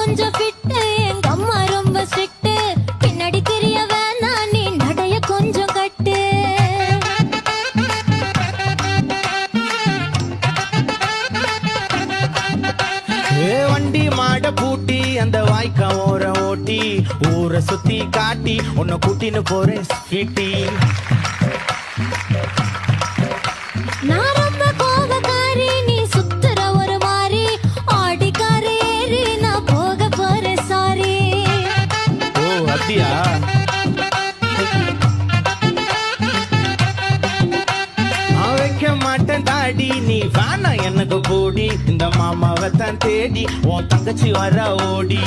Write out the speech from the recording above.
கொஞ்சம் ஃபிட்டு எங்க அம்மா ரொம்ப ஸ்ட்ரிக்ட் பின்னாடி தெரிய வேணா நீ நடைய கொஞ்சம் கட்டு வண்டி மாட பூட்டி அந்த வாய்க்கா ஓர ஓட்டி ஊரை சுத்தி காட்டி உன்னை கூட்டின்னு போறேன் ஸ்வீட்டி நான் ரொம்ப கோபக்காரி நீ சுத்துற ஒரு மாதிரி ஆடிக்கார ஏறி நான் போக போறேன் சாரி ஓ அப்படியா நான் வைக்க மாட்டேன் தாடி நீ வேணா எனக்கு போடி இந்த மாமாவை தான் தேடி உன் தங்கச்சி வர ஓடி